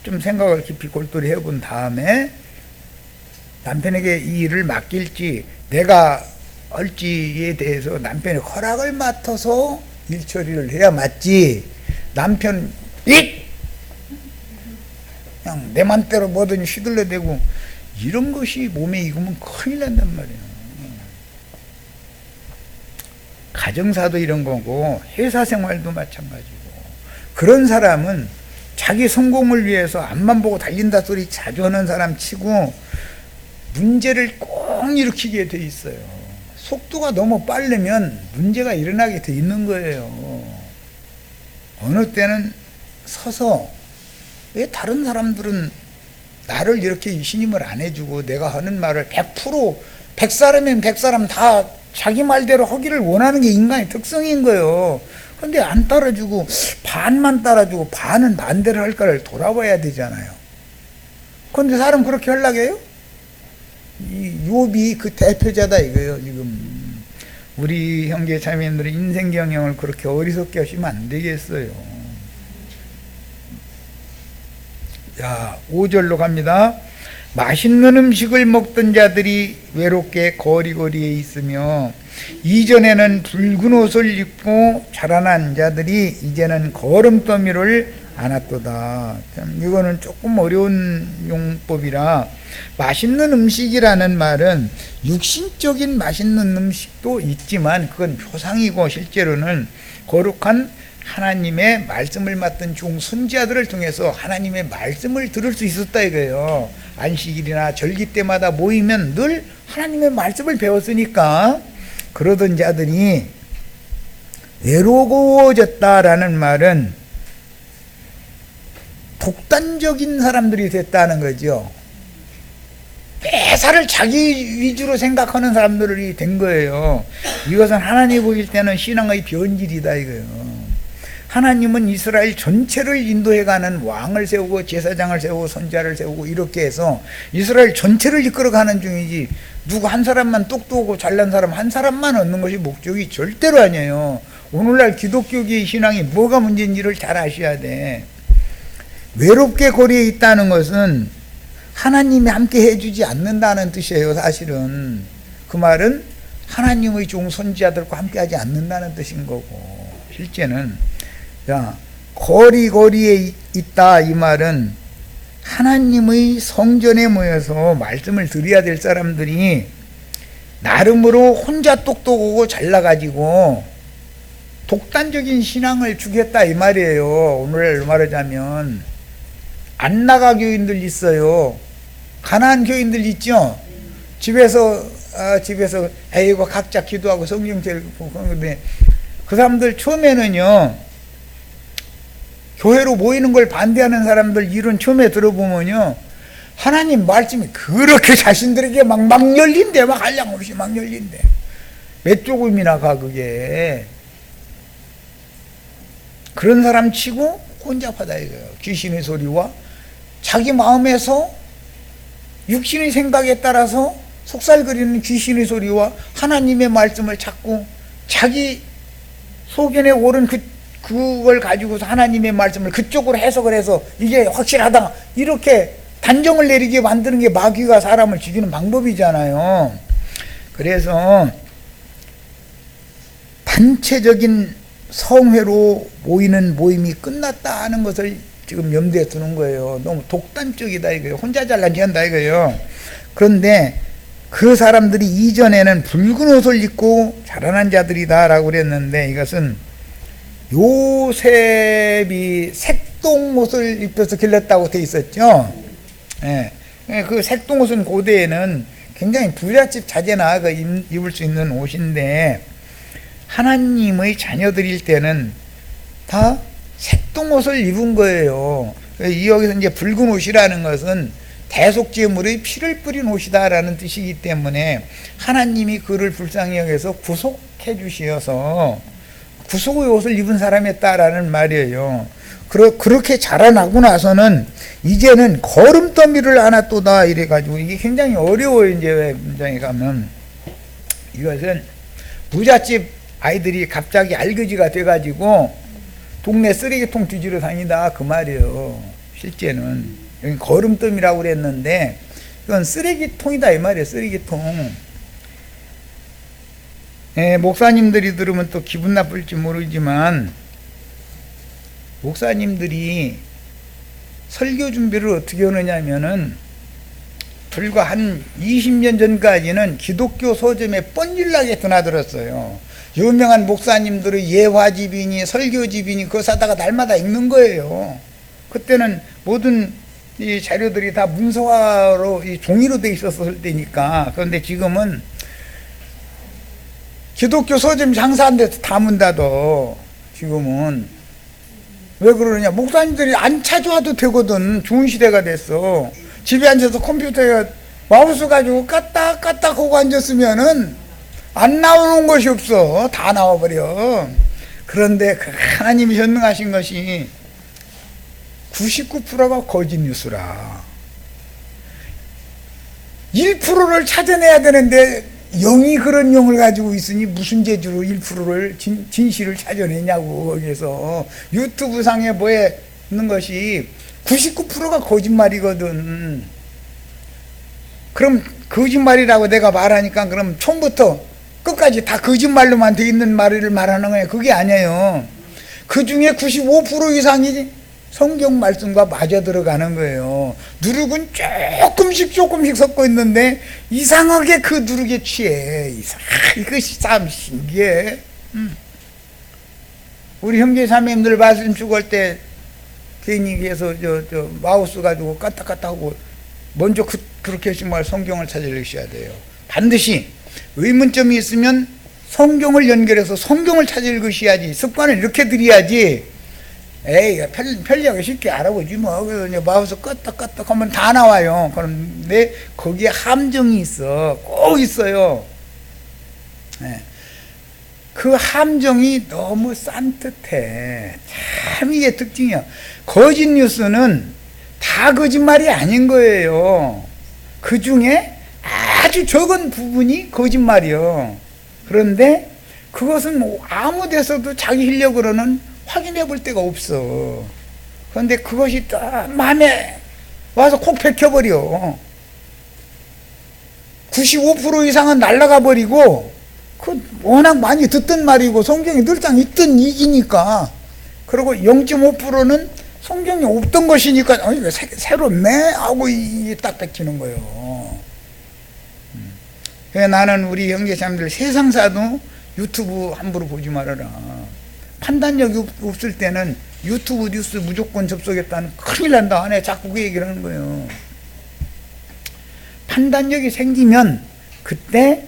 Speaker 1: 좀 생각을 깊이 골똘히 해본 다음에 남편에게 이 일을 맡길지 내가 할지에 대해서 남편의 허락을 맡아서 일 처리를 해야 맞지. 남편 그냥 내 맘대로 뭐든지 휘둘러대고 이런 것이 몸에 익으면 큰일 난단 말이야. 가정사도 이런 거고 회사 생활도 마찬가지고 그런 사람은 자기 성공을 위해서 앞만 보고 달린다 소리 자주 하는 사람 치고 문제를 꼭 일으키게 돼 있어요. 속도가 너무 빠르면 문제가 일어나게 돼 있는 거예요. 어느 때는 서서 왜 다른 사람들은 나를 이렇게 신임을 안 해주고 내가 하는 말을 100사람이면 100사람 다 자기 말대로 하기를 원하는 게 인간의 특성인 거예요. 근데 안 따라주고 반만 따라주고 반은 반대로 할까를 돌아봐야 되잖아요. 근데 사람 그렇게 하려고 해요? 이 욥이 그 대표자다 이거예요. 지금 우리 형제 자매님들의 인생 경영을 그렇게 어리석게 하시면 안 되겠어요. 자, 5절로 갑니다. 맛있는 음식을 먹던 자들이 외롭게 거리거리에 있으며 이전에는 붉은 옷을 입고 자라난 자들이 이제는 거름더미를 안았도다. 참 이거는 조금 어려운 용법이라 맛있는 음식이라는 말은 육신적인 맛있는 음식도 있지만 그건 표상이고 실제로는 거룩한 하나님의 말씀을 맡은 종 선지자들을 통해서 하나님의 말씀을 들을 수 있었다 이거예요. 안식일이나 절기 때마다 모이면 늘 하나님의 말씀을 배웠으니까. 그러던 자들이 외로워졌다라는 말은 독단적인 사람들이 됐다는 거죠. 매사를 자기 위주로 생각하는 사람들이 된 거예요. 이것은 하나님 보실 때는 신앙의 변질이다 이거예요. 하나님은 이스라엘 전체를 인도해가는 왕을 세우고 제사장을 세우고 선지자를 세우고 이렇게 해서 이스라엘 전체를 이끌어가는 중이지 누구 한 사람만 똑똑하고 잘난 사람 한 사람만 얻는 것이 목적이 절대로 아니에요. 오늘날 기독교계의 신앙이 뭐가 문제인지를 잘 아셔야 돼. 외롭게 거리에 있다는 것은 하나님이 함께 해주지 않는다는 뜻이에요. 사실은 그 말은 하나님의 종 선지자들과 함께 하지 않는다는 뜻인 거고 실제는 거리거리에 있다 이 말은 하나님의 성전에 모여서 말씀을 드려야 될 사람들이 나름으로 혼자 똑똑하고 잘나가지고 독단적인 신앙을 주겠다 이 말이에요. 오늘날 말하자면 안나가 교인들 있어요. 가난한 교인들 있죠. 집에서 에이고 각자 기도하고 성경 읽고 그런데 그 사람들 처음에는요 교회로 모이는 걸 반대하는 사람들 이론 처음에 들어보면요, 하나님 말씀이 그렇게 자신들에게 막 열린대. 막 한량없이 막 열린대. 몇 조금이나 가 그게. 그런 사람 치고 혼잡하다 이거예요. 귀신의 소리와 자기 마음에서 육신의 생각에 따라서 속살거리는 귀신의 소리와 하나님의 말씀을 찾고 자기 소견에 옳은 그걸 가지고서 하나님의 말씀을 그쪽으로 해석을 해서 이게 확실하다 이렇게 단정을 내리게 만드는 게 마귀가 사람을 죽이는 방법이잖아요. 그래서 단체적인 성회로 모이는 모임이 끝났다 하는 것을 지금 염두에 두는 거예요. 너무 독단적이다 이거예요. 혼자 잘난 한다 이거예요. 그런데 그 사람들이 이전에는 붉은 옷을 입고 자라난 자들이다 라고 그랬는데, 이것은 요셉이 색동옷을 입혀서 길렀다고 돼 있었죠. 예. 그 색동옷은 고대에는 굉장히 부잣집 자제나 입을 수 있는 옷인데, 하나님의 자녀들일 때는 다 색동옷을 입은 거예요. 여기서 이제 붉은 옷이라는 것은 대속제물의 피를 뿌린 옷이다라는 뜻이기 때문에 하나님이 그를 불쌍히 여겨서 구속해 주시어서 구속의 옷을 입은 사람이었다라는 말이에요. 그렇게 자라나고 나서는 이제는 거름더미를 안았도다 이래가지고, 이게 굉장히 어려워요. 이제 문장에 가면 이것은 부잣집 아이들이 갑자기 알거지가 돼가지고 동네 쓰레기통 뒤지러 다니다 그 말이에요. 실제는 여기 거름더미라고 그랬는데 이건 쓰레기통이다 이 말이에요. 쓰레기통. 목사님들이 들으면 또 기분 나쁠지 모르지만, 목사님들이 설교 준비를 어떻게 하느냐면은, 불과 한 20년 전까지는 기독교 서점에 뻔질나게 드나들었어요. 유명한 목사님들의 예화집이니 설교집이니 그거 사다가 날마다 읽는 거예요. 그때는 모든 이 자료들이 다 문서화로 이 종이로 돼 있었을 때니까. 그런데 지금은 기독교 서점 장사한 데서 다 문 닫어. 지금은 왜 그러느냐, 목사님들이 안 찾아와도 되거든. 좋은 시대가 됐어. 집에 앉아서 컴퓨터에 마우스 가지고 까딱까딱 하고 앉았으면은 안 나오는 것이 없어. 다 나와버려. 그런데 그 하나님이 현능하신 것이 99%가 거짓 뉴스라. 1%를 찾아내야 되는데 0이 그런 용을 가지고 있으니 무슨 재주로 1%를 진실을 찾아내냐고. 거기에서 유튜브 상에 뭐에 있는 것이 99%가 거짓말이거든. 그럼 거짓말이라고 내가 말하니까 그럼 처음부터 끝까지 다 거짓말로만 돼 있는 말을 말하는 거예요? 그게 아니에요. 그 중에 95% 이상이 성경 말씀과 맞아 들어가는 거예요. 누룩은 조금씩 섞어 있는데 이상하게 그 누룩에 취해. 이것이 참 신기해. 우리 형제 자매님들 말씀 죽을 때 괜히 해서 저 마우스 가지고 까딱까딱하고 먼저 그렇게 정말 성경을 찾아 읽으셔야 돼요. 반드시 의문점이 있으면 성경을 연결해서 성경을 찾아 읽으셔야지. 습관을 이렇게 들여야지. 에이, 편리하게 쉽게 알아보지 뭐. 그래서 마우스 껐다 하면 다 나와요. 그런데 거기에 함정이 있어. 꼭 있어요. 네. 그 함정이 너무 산뜻해. 참 이게 특징이야. 거짓 뉴스는 다 거짓말이 아닌 거예요. 그 중에 아주 적은 부분이 거짓말이요. 그런데 그것은 아무 데서도 자기 인력으로는 확인해 볼 데가 없어. 그런데 그것이 딱 마음에 와서 콕 박혀버려. 95% 이상은 날아가 버리고, 그 워낙 많이 듣던 말이고 성경에 늘상 있던 얘기니까. 그리고 0.5%는 성경에 없던 것이니까 이거 새롭네 하고 딱 박히는 거예요. 나는 우리 형제자매들 세상사도 유튜브 함부로 보지 말아라. 판단력이 없을 때는 유튜브 뉴스 무조건 접속했다는 큰일 난다 하네. 자꾸 그 얘기를 하는 거예요. 판단력이 생기면 그때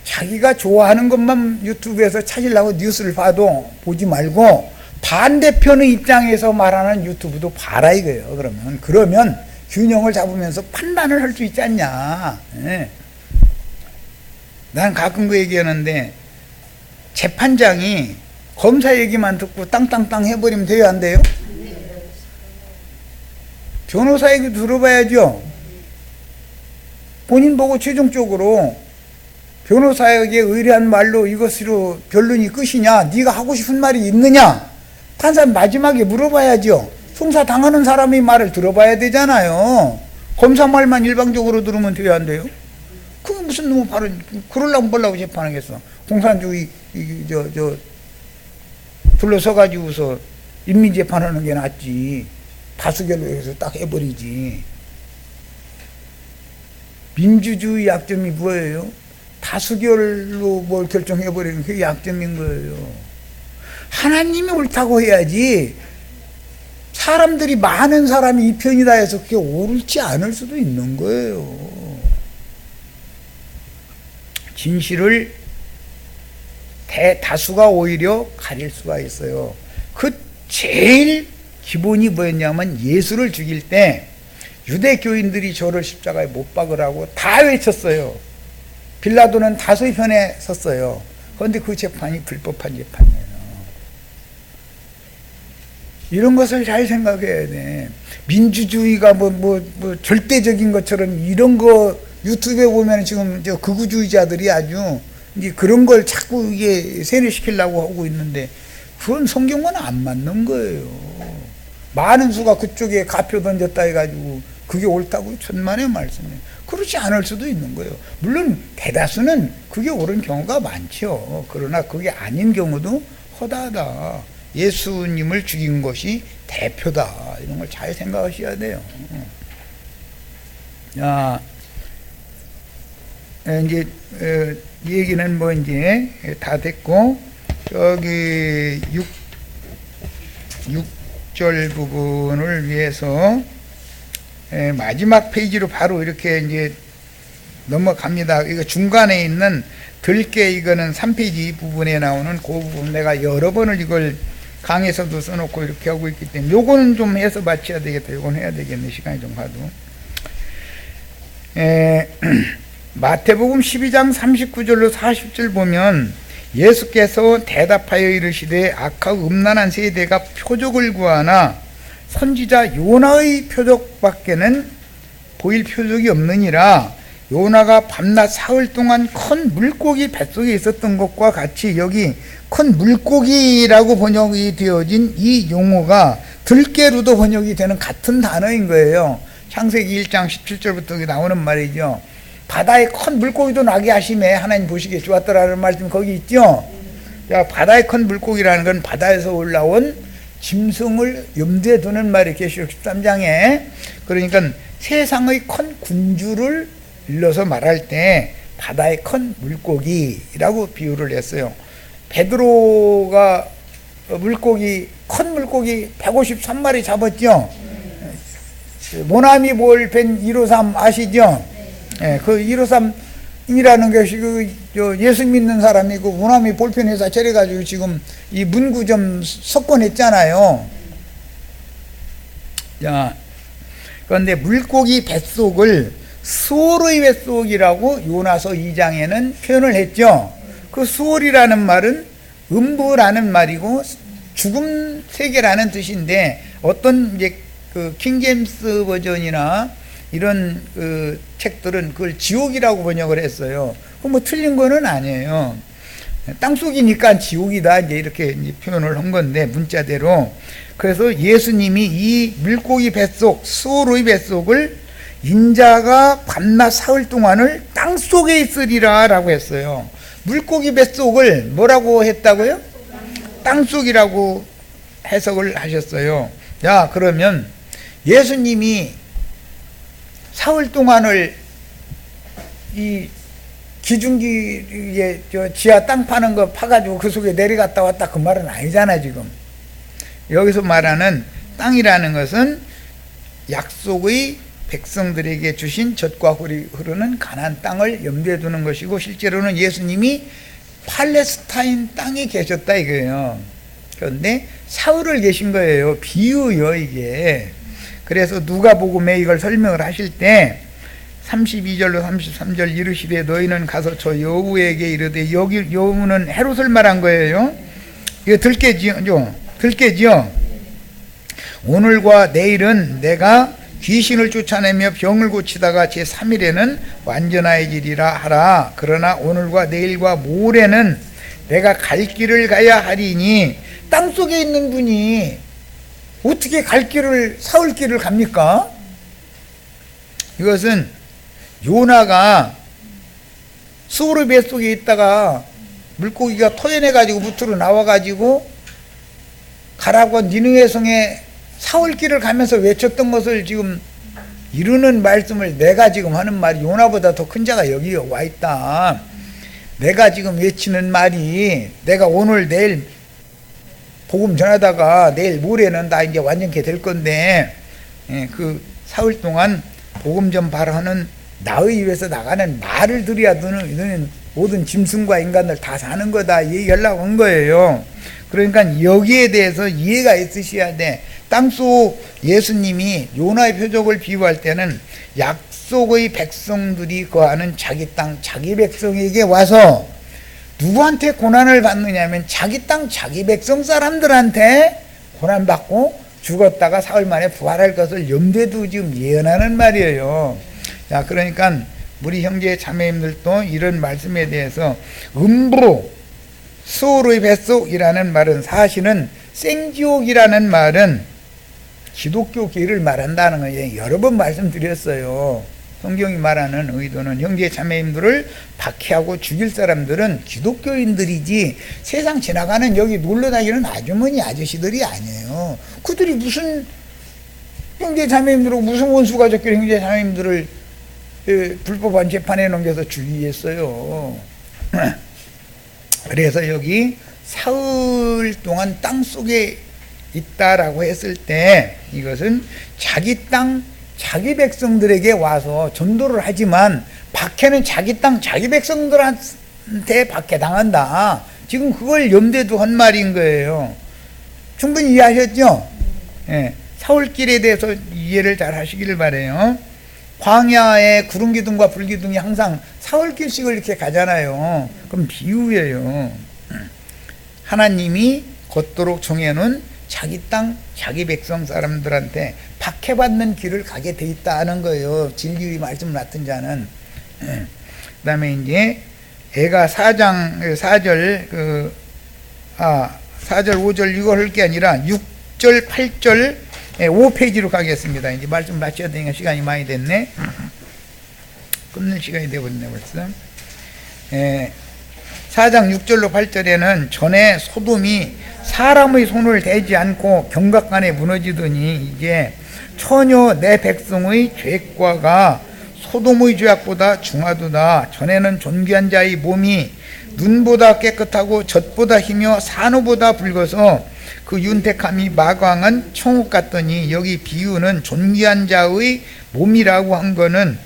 Speaker 1: 자기가 좋아하는 것만 유튜브에서 찾으려고 뉴스를 봐도 보지 말고, 반대편의 입장에서 말하는 유튜브도 봐라 이거예요. 그러면 균형을 잡으면서 판단을 할 수 있지 않냐. 예. 난 가끔 그 얘기하는데, 재판장이 검사 얘기만 듣고 땅땅땅 해버리면 돼요, 안 돼요? 변호사 얘기 들어봐야죠. 본인 보고 최종적으로 변호사에게 의뢰한 말로 이것으로 변론이 끝이냐, 네가 하고 싶은 말이 있느냐, 판사 마지막에 물어봐야죠. 송사 당하는 사람의 말을 들어봐야 되잖아요. 검사 말만 일방적으로 들으면 돼요, 안 돼요? 그게 무슨 너무 바로 그러려고 뭐라고 재판하겠어. 공산주의 둘러서가지고서 인민재판하는 게 낫지. 다수결로 해서 딱 해버리지. 민주주의 약점이 뭐예요? 다수결로 뭘 결정해버리는 게 약점인 거예요. 하나님이 옳다고 해야지, 사람들이 많은 사람이 이 편이다 해서 그게 옳지 않을 수도 있는 거예요. 진실을 대다수가 오히려 가릴 수가 있어요. 그 제일 기본이 뭐였냐면, 예수를 죽일 때 유대교인들이 저를 십자가에 못 박으라고 다 외쳤어요. 빌라도는 다수의 편에 섰어요. 그런데 그 재판이 불법한 재판이에요. 이런 것을 잘 생각해야 돼. 민주주의가 뭐 절대적인 것처럼 이런 거 유튜브에 보면 지금 저 극우주의자들이 아주 이제 그런 걸 자꾸 이게 세뇌시키려고 하고 있는데, 그건 성경과는 안 맞는 거예요. 많은 수가 그쪽에 가표 던졌다 해가지고 그게 옳다고 천만의 말씀이에요. 그렇지 않을 수도 있는 거예요. 물론 대다수는 그게 옳은 경우가 많죠. 그러나 그게 아닌 경우도 허다하다. 예수님을 죽인 것이 대표다. 이런 걸 잘 생각하셔야 돼요. 자, 이제 이 얘기는 뭐 이제 다 됐고, 여기 6절 부분을 위해서 마지막 페이지로 바로 이렇게 이제 넘어갑니다. 이거 중간에 있는 들깨, 이거는 3페이지 부분에 나오는 그 부분, 내가 여러 번을 이걸 강에서도 써놓고 이렇게 하고 있기 때문에 요거는 좀 해서 마쳐야 되겠다. 요건 해야 되겠네, 시간이 좀 가도. 마태복음 12장 39절로 40절 보면, 예수께서 대답하여 이르시되 악하고 음란한 세대가 표적을 구하나 선지자 요나의 표적밖에는 보일 표적이 없느니라. 요나가 밤낮 사흘 동안 큰 물고기 뱃속에 있었던 것과 같이, 여기 큰 물고기라고 번역이 되어진 이 용어가 들깨로도 번역이 되는 같은 단어인 거예요. 창세기 1장 17절부터 나오는 말이죠. 바다에 큰 물고기도 나게 하심에 하나님 보시기에 좋았더라는 말씀 거기 있죠. 야, 바다에 큰 물고기라는 건 바다에서 올라온 짐승을 염두에 두는 말이 계시록 13장에. 그러니까 세상의 큰 군주를 일러서 말할 때 바다의 큰 물고기라고 비유를 했어요. 베드로가 큰 물고기 153마리 잡았죠. 모나미 볼펜 153 아시죠? 예, 그 153이라는 것이 예수 믿는 사람이고, 모나미 볼펜 회사 차려가지고 지금 이 문구점 석권했잖아요. 자, 그런데 물고기 뱃속을 수월의 뱃속이라고 요나서 2장에는 표현을 했죠. 그 수월이라는 말은 음부라는 말이고 죽음 세계라는 뜻인데, 어떤 이제 그 킹제임스 버전이나 이런 그 책들은 그걸 지옥이라고 번역을 했어요. 그 뭐 틀린 거는 아니에요. 땅속이니까 지옥이다, 이제 이렇게 이제 표현을 한 건데, 문자대로. 그래서 예수님이 이 물고기 뱃속, 수어로의 뱃속을 인자가 밤낮 사흘 동안을 땅속에 있으리라 라고 했어요. 물고기 뱃속을 뭐라고 했다고요? 땅속이라고 해석을 하셨어요. 자, 그러면 예수님이 사흘 동안을 이 기중기에 지하 땅 파는 거 파가지고 그 속에 내려갔다 왔다, 그 말은 아니잖아. 지금 여기서 말하는 땅이라는 것은 약속의 백성들에게 주신 젖과 꿀이 흐르는 가나안 땅을 염두에 두는 것이고, 실제로는 예수님이 팔레스타인 땅에 계셨다 이거예요. 그런데 사흘을 계신 거예요. 비유요 이게. 그래서 누가복음에 이걸 설명을 하실 때 32절로 33절 이르시되 너희는 가서 저 여우에게 이르되 여기 여우는 헤롯을 말한 거예요. 이거 들깨지요. 오늘과 내일은 내가 귀신을 쫓아내며 병을 고치다가 제3일에는 완전하여지리라 하라. 그러나 오늘과 내일과 모레는 내가 갈 길을 가야 하리니. 땅속에 있는 분이 어떻게 갈 길을, 사흘 길을 갑니까? 이것은 요나가 수오르 뱃속에 있다가 물고기가 토해내가지고 무트로 나와가지고 가라고 니느웨 성에 사흘 길을 가면서 외쳤던 것을 지금 이루는 말씀을 내가 지금 하는 말이 요나보다 더 큰 자가 여기 와 있다. 내가 지금 외치는 말이 내가 오늘 내일 복음 전하다가 내일 모레는 나 이제 완전케 될 건데 그 사흘 동안 복음 전파하는 나의 입에서 나가는 말을 들어야 너는 모든 짐승과 인간들 다 사는 거다 얘기하려고 한 거예요. 그러니까 여기에 대해서 이해가 있으셔야 돼. 땅속 예수님이 요나의 표적을 비유할 때는 약속의 백성들이 거하는 자기 땅 자기 백성에게 와서 누구한테 고난을 받느냐면 자기 땅 자기 백성 사람들한테 고난받고 죽었다가 사흘 만에 부활할 것을 염두에 두고 지금 예언하는 말이에요. 자, 그러니까 우리 형제 자매님들도 이런 말씀에 대해서 음부 수오르의 뱃속이라는 말은 사실은 생지옥이라는 말은 기독교계를 말한다는 거예요. 여러 번 말씀드렸어요. 성경이 말하는 의도는 형제 자매님들을 박해하고 죽일 사람들은 기독교인들이지 세상 지나가는 여기 놀러다니는 아주머니 아저씨들이 아니에요. 그들이 무슨 형제 자매님들하고 무슨 원수가 적길 형제 자매님들을 불법한 재판에 넘겨서 죽이겠어요. 그래서 여기 사흘 동안 땅속에 있다라고 했을 때 이것은 자기 땅 자기 백성들에게 와서 전도를 하지만 박해는 자기 땅 자기 백성들한테 박해당한다. 지금 그걸 염두에 두고 한 말인 거예요. 충분히 이해하셨죠? 예, 사흘길에 대해서 이해를 잘 하시기를 바라요. 광야에 구름 기둥과 불 기둥이 항상 사흘길씩을 이렇게 가잖아요. 그럼 비유예요. 하나님이 걷도록 정해놓은 자기 땅, 자기 백성 사람들한테 박해받는 길을 가게 돼 있다는 거예요. 진리의 말씀 맡은 자는. 그 다음에 이제 애가 4장, 4절, 4절, 5절 이거 할 게 아니라 6절, 8절, 5페이지로 가겠습니다. 이제 말씀 마쳐야 되니까 시간이 많이 됐네. 끊는 시간이 되어버렸네, 벌써. 4장 6절로 8절에는 전에 소돔이 사람의 손을 대지 않고 경각간에 무너지더니 이제 처녀 내 백성의 죄과가 소돔의 죄악보다 중하도다. 전에는 존귀한 자의 몸이 눈보다 깨끗하고 젖보다 희며 산호보다 붉어서 그 윤택함이 마광한 청옥 같더니 여기 비유는 존귀한 자의 몸이라고 한 거는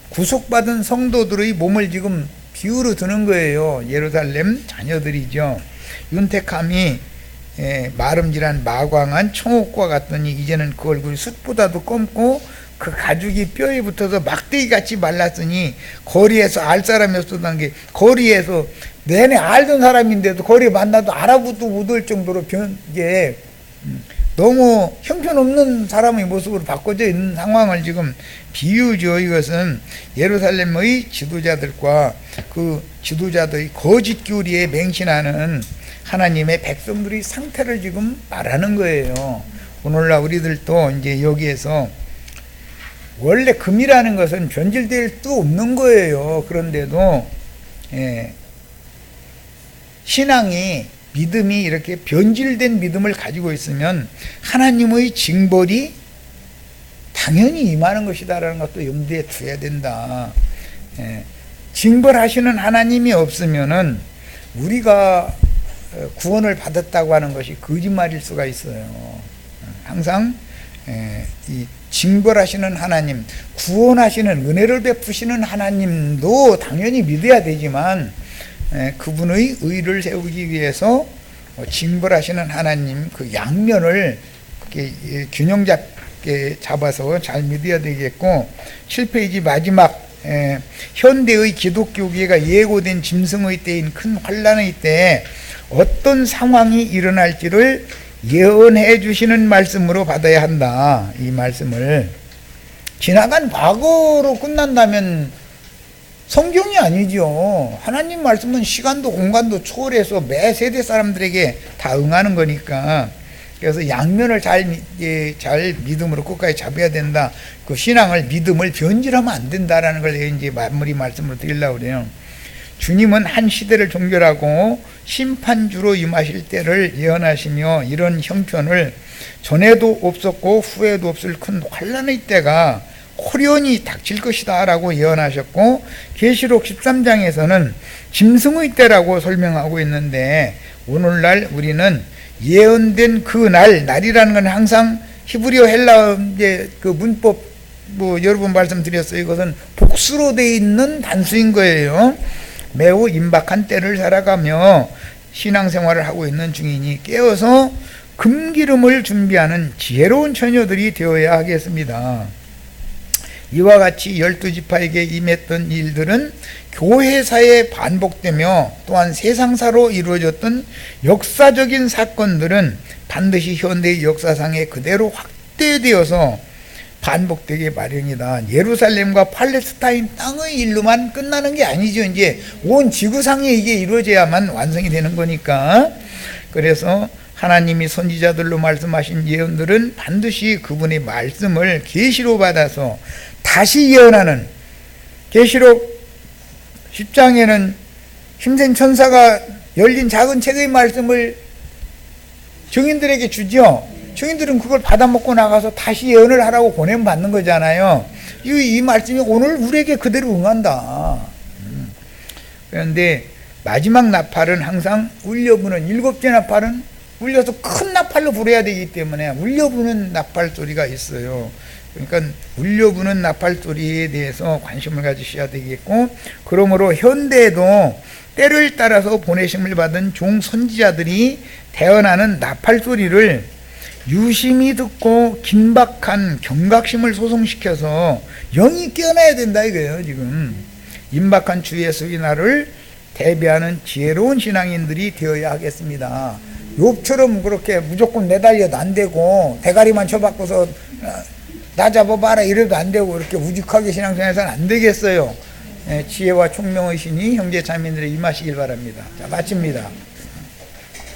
Speaker 1: 구속받은 성도들의 몸을 지금 비유로 드는 거예요. 예루살렘 자녀들이죠. 윤택함이 마름질한 마광한 청옥과 같더니 이제는 그 얼굴이 숯보다도 검고 그 가죽이 뼈에 붙어서 막대기같이 말랐으니 거리에서 알 사람이 없었다는 게 거리에서 내내 알던 사람인데도 거리에 만나도 알아보도 못할 정도로 이게 너무 형편없는 사람의 모습으로 바꿔져 있는 상황을 지금 비유죠. 이것은 예루살렘의 지도자들과 그 지도자들의 거짓 교리에 맹신하는 하나님의 백성들의 상태를 지금 말하는 거예요. 오늘날 우리들도 이제 여기에서 원래 금이라는 것은 변질될 수 없는 거예요. 그런데도 신앙이 믿음이 이렇게 변질된 믿음을 가지고 있으면 하나님의 징벌이 당연히 임하는 것이다라는 것도 염두에 두어야 된다. 징벌하시는 하나님이 없으면은 우리가 구원을 받았다고 하는 것이 거짓말일 수가 있어요. 항상 이 징벌하시는 하나님, 구원하시는 은혜를 베푸시는 하나님도 당연히 믿어야 되지만 그분의 의를 세우기 위해서 징벌하시는 하나님 그 양면을 그렇게 균형 잡게 잡아서 잘 믿어야 되겠고, 7페이지 마지막 현대의 기독교계가 예고된 짐승의 때인 큰 환란의 때에 어떤 상황이 일어날지를 예언해 주시는 말씀으로 받아야 한다. 이 말씀을 지나간 과거로 끝난다면 성경이 아니죠. 하나님 말씀은 시간도 공간도 초월해서 매 세대 사람들에게 다 응하는 거니까, 그래서 양면을 잘 믿음으로 끝까지 잡아야 된다. 그 신앙을, 믿음을 변질하면 안 된다라는 걸 이제 마무리 말씀으로 드리려고 그래요. 주님은 한 시대를 종결하고 심판주로 임하실 때를 예언하시며, 이런 형편을 전에도 없었고 후에도 없을 큰 환란의 때가 호련히 닥칠 것이다 라고 예언하셨고, 계시록 13장에서는 짐승의 때라고 설명하고 있는데, 오늘날 우리는 예언된 그 날이라는 건 항상 히브리어 헬라어 그 문법 여러 번 말씀드렸어요. 이것은 복수로 되어 있는 단수인 거예요. 매우 임박한 때를 살아가며 신앙생활을 하고 있는 중이니 깨어서 금기름을 준비하는 지혜로운 처녀들이 되어야 하겠습니다. 이와 같이 12지파에게 임했던 일들은 교회사에 반복되며, 또한 세상사로 이루어졌던 역사적인 사건들은 반드시 현대의 역사상에 그대로 확대되어서 반복되기 마련이다. 예루살렘과 팔레스타인 땅의 일로만 끝나는 게 아니죠. 이제 온 지구상에 이게 이루어져야만 완성이 되는 거니까. 그래서 하나님이 선지자들로 말씀하신 예언들은 반드시 그분의 말씀을 계시로 받아서 다시 예언하는, 계시록 10장에는 힘센 천사가 열린 작은 책의 말씀을 증인들에게 주죠. 증인들은 그걸 받아먹고 나가서 다시 예언을 하라고 보냄 받는 거잖아요. 이 말씀이 오늘 우리에게 그대로 응한다. 그런데 마지막 나팔은 항상 울려부는, 7째 나팔은 울려서 큰 나팔로 불어야 되기 때문에 울려부는 나팔 소리가 있어요. 그러니까 울려부는 나팔 소리에 대해서 관심을 가지셔야 되겠고, 그러므로 현대에도 때를 따라서 보내심을 받은 종 선지자들이 대언하는 나팔 소리를 유심히 듣고 긴박한 경각심을 소송시켜서 영이 깨어나야 된다 이거예요. 지금 임박한 주 예수의 날을 대비하는 지혜로운 신앙인들이 되어야 하겠습니다. 욥처럼 그렇게 무조건 내달려도 안 되고 대가리만 쳐박고서 나 잡아봐라 이래도 안 되고 이렇게 우직하게 신앙생활해서는 안 되겠어요. 지혜와 총명의 신이 형제 자매들에 임하시길 바랍니다. 자, 마칩니다.